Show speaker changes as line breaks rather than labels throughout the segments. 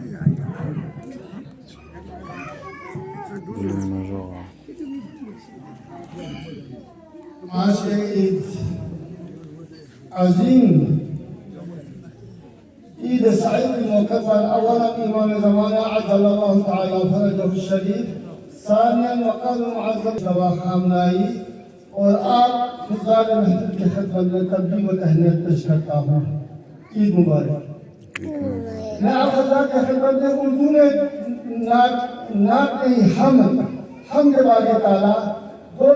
आज के ईद अजीम ईद सईद के मौके पर अवला इमाम ज़माना अज्जलल्लाहु तआला फरजहु शरीफ, सानियन वक़ल मुअज़्ज़म दवा खामनाई और आप गुज़ार महफिल की खिदमत में तकदीम व तहनीत पेश करता हूँ। ईद मुबारक। मैं आप हज़रात की खिदमत में उर्दू में नात हमद बारी ताला दो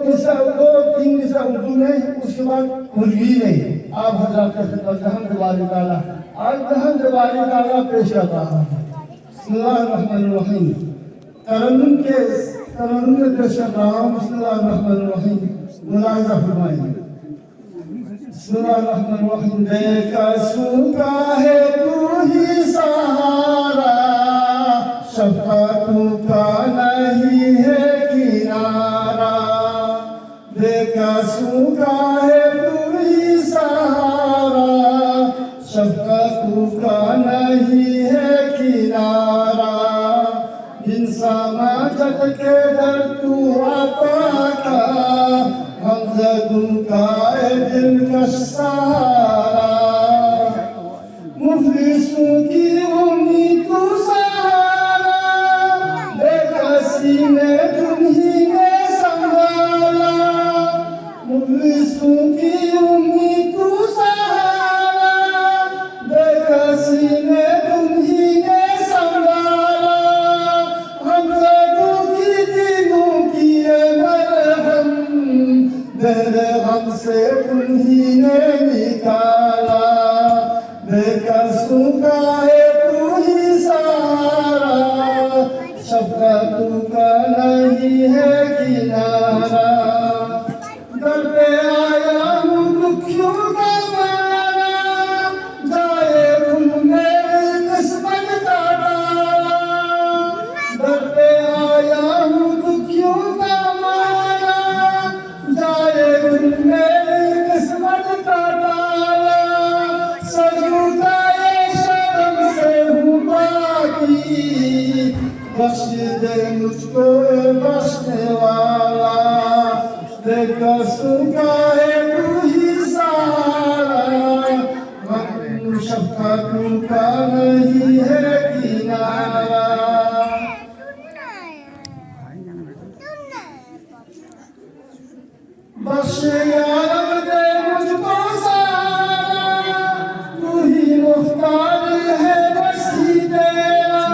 तीन मिसरा उर्दू में, उसके बाद उर्वी में आप हज़रात की खिदमत में हमद बारी ताला आज हमद बारी ताला पेश कर रहा हूँ। बिस्मिल्लाहिर्रहमानिर्रहीम। तरन्नुम में पेश कर रहा हूँ। बिस्मिल्लाहिर्रहमानिर्रहीम। मुलाहिज़ा फरमाइए। बिस्मिल्लाहिर्रहमानिर्रहीम। बेकसू का है तू ही सहारा, शफ़क़त का नहीं है किनारा। बेकसू का है तू ही सहारा, शफ़क़त का नहीं है किनारा। बिन समाजत के दर तू आता का, हमज़दू का दिलकश सहारा। मुफ़लिसों की उम्मीद तू सहारा, बेकसी में तुम्हीं ने संभाला। मुफ़लिसों की उम्मीद तू सहारा, बेकसी में तुम्हीं ने संभाला। हमज़दू की दिलों की मरहम, मेरे गम से तुम्हीं ने निकाला। बेकसू का है तू ही सहारा, शफ़क़त का नहीं है किनारा। दर पे आया हूँ दुखियों का मारा, जाए तुम मेरी किस्मत का ताला। दर पे आया हूँ दुखियों का मारा, जाए तुम मेरी किस्मत का ताला। सजूदाए शर्म से हूँ बाकी, बख्श दे मुझको बख्शने वाला। बेकसू का है तू ही सहारा, शफ़क़त का नहीं है किनारा। बख्श या रब दे मुझको सहारा, तू ही मुख्तार है बस ही तेरा।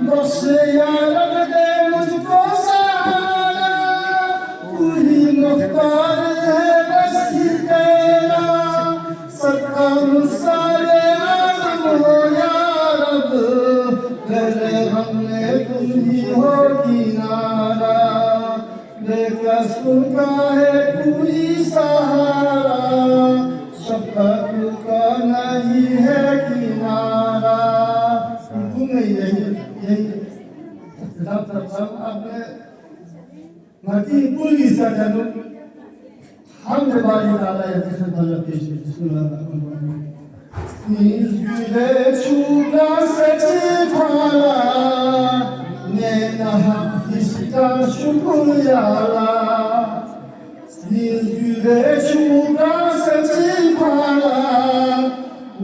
बख्श या रब दे मुझको सहारा, तू ही मुख्तार है बस ही तेरा। सबका मुसाले आज़म हो या रब, मेरे गम में तुम ही हो किनारा। बेकसू का है तू ही सहारा, शफ़क़त का नहीं है किनारा। उर्दू में यही आपने मती पूरी सजन हमद बारी ताला यतिखत पेश। बिस्मिल्लाहिर्रहमानिर्रहीम। नीज güle çuğla seçi pala, ne nahak hiçta şukur yala. नीज güle çuğla seçi pala,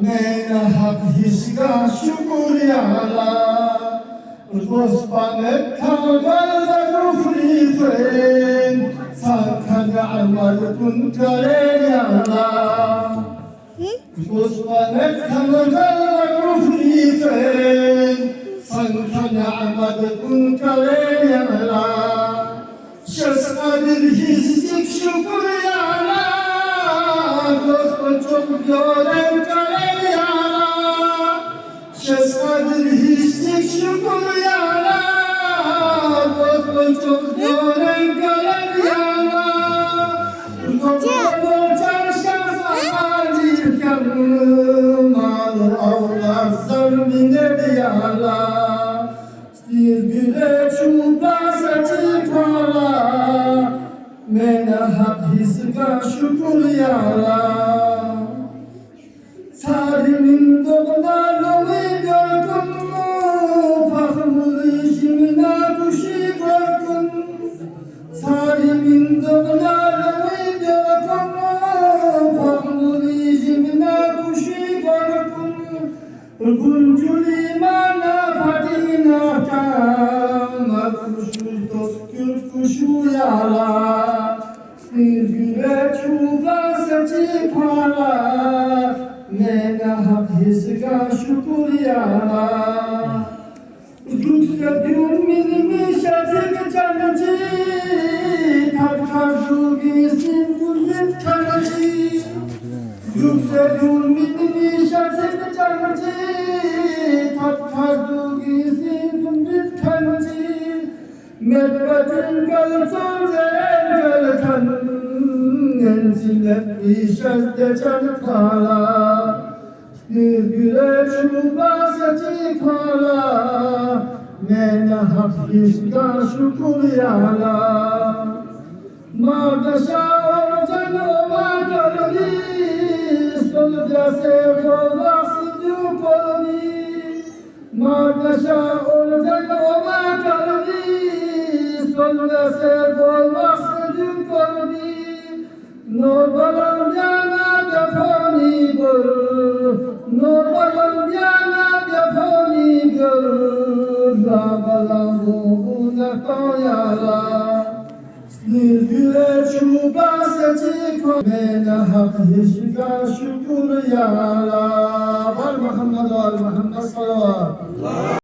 ne nahak hiçta şukur yala. Ruspanet tangal da kufri fen, sakhan amal kun kare yala. Ruspanet tangal da kufri fen, sakhan amal kun kare yala. Şasqadir histik şukur yala, dostun çok gören kare yala. Şasqadir histik şukur yala, dostun çok gören kare yala. Dostun çarşaf ağacı kanım, mal avlar zarmine biyala. Stil güle çuğda saçı pala, mena hak hisga şukur yala. Sarimin dokna lomi gördüm mü, Bunculi mana fatina kama kushu yala Güle çuva seçi pala Mena hak hisga şukur yala Yükse düğün minimi şazık canıcı Tatkardu giysin gülmet kanıcı Yükse düğün minimi şazık canıcı Tatkardu giysin gülmet kanıcı Medbetin kalçam zel kalçam Enzilep işazde canı pala Güle çuba saçı pala Mena hak hisga şukur yala Mardaşa orcan ova kalbi Solca se kola sıcı kolbi Mardaşa orcan ova kalbi Solca se kola sıcı kolbi Nur balam jana jafoni gur Nur balam jana jafoni gur La balam buna koyala Güle çuba seçi Mena hak hisga şukur yala Var Muhammed var Muhammed salavat